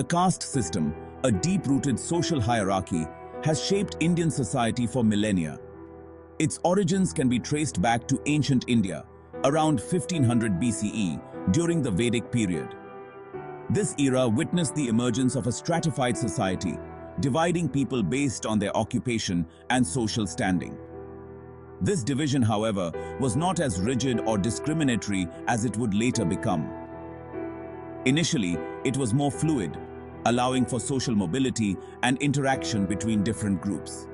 The caste system, a deep-rooted social hierarchy, has shaped Indian society for millennia. Its origins can be traced back to ancient India, around 1500 BCE, during the Vedic period. This era witnessed the emergence of a stratified society, dividing people based on their occupation and social standing. This division, however, was not as rigid or discriminatory as it would later become. Initially, it was more fluid, allowing for social mobility and interaction between different groups.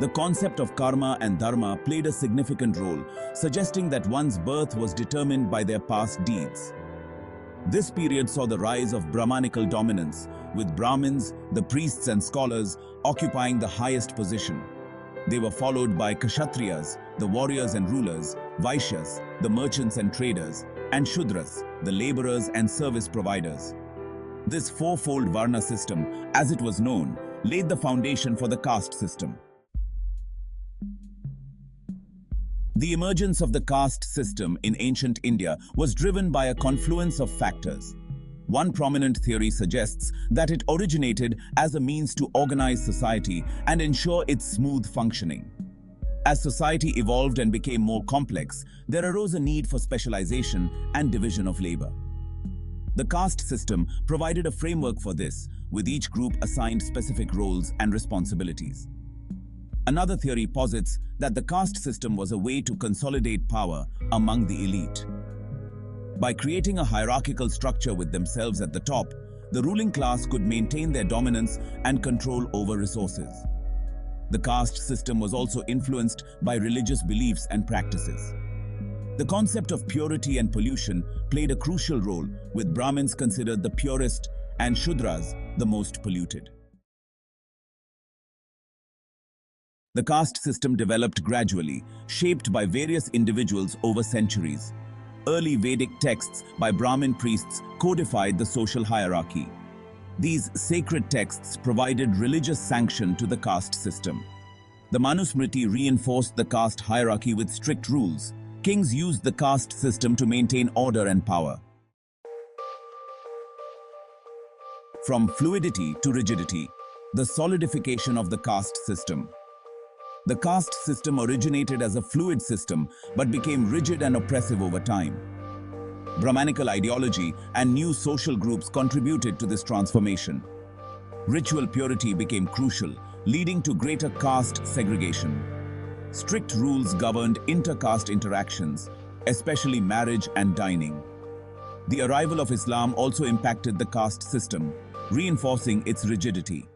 The concept of karma and dharma played a significant role, suggesting that one's birth was determined by their past deeds. This period saw the rise of Brahmanical dominance, with Brahmins, the priests and scholars, occupying the highest position. They were followed by Kshatriyas, the warriors and rulers, Vaishyas, the merchants and traders, and Shudras, the laborers and service providers. This fourfold Varna system, as it was known, laid the foundation for the caste system. The emergence of the caste system in ancient India was driven by a confluence of factors. One prominent theory suggests that it originated as a means to organize society and ensure its smooth functioning. As society evolved and became more complex, there arose a need for specialization and division of labor. The caste system provided a framework for this, with each group assigned specific roles and responsibilities. Another theory posits that the caste system was a way to consolidate power among the elite. By creating a hierarchical structure with themselves at the top, the ruling class could maintain their dominance and control over resources. The caste system was also influenced by religious beliefs and practices. The concept of purity and pollution played a crucial role, with Brahmins considered the purest and Shudras the most polluted. The caste system developed gradually, shaped by various individuals over centuries. Early Vedic texts by Brahmin priests codified the social hierarchy. These sacred texts provided religious sanction to the caste system. The Manusmriti reinforced the caste hierarchy with strict rules. Kings used the caste system to maintain order and power. From fluidity to rigidity, the solidification of the caste system. The caste system originated as a fluid system but became rigid and oppressive over time. Brahmanical ideology and new social groups contributed to this transformation. Ritual purity became crucial, leading to greater caste segregation. Strict rules governed inter-caste interactions, especially marriage and dining. The arrival of Islam also impacted the caste system, reinforcing its rigidity.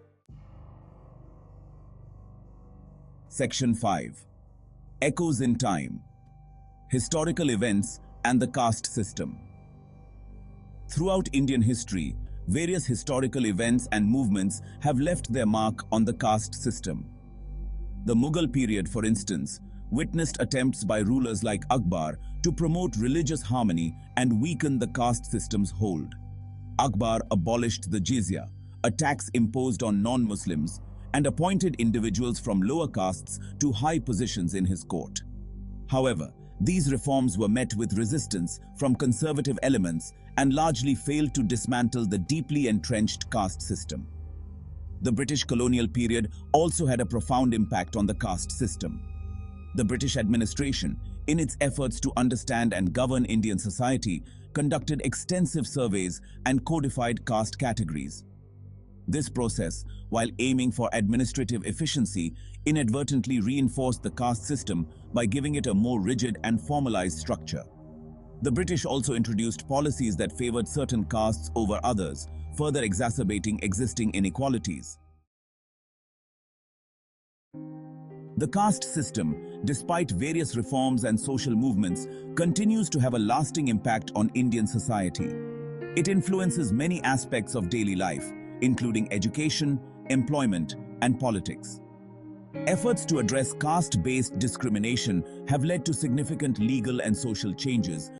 Section 5. Echoes in Time. Historical events and the caste system. Throughout Indian history, various historical events and movements have left their mark on the caste system. The Mughal period, for instance, witnessed attempts by rulers like Akbar to promote religious harmony and weaken the caste system's hold. Akbar abolished the jizya, a tax imposed on non-Muslims, and appointed individuals from lower castes to high positions in his court. However, these reforms were met with resistance from conservative elements and largely failed to dismantle the deeply entrenched caste system. The British colonial period also had a profound impact on the caste system. The British administration, in its efforts to understand and govern Indian society, conducted extensive surveys and codified caste categories. This process, while aiming for administrative efficiency, inadvertently reinforced the caste system by giving it a more rigid and formalized structure. The British also introduced policies that favored certain castes over others, further exacerbating existing inequalities. The caste system, despite various reforms and social movements, continues to have a lasting impact on Indian society. It influences many aspects of daily life, including education, employment, and politics. Efforts to address caste-based discrimination have led to significant legal and social changes,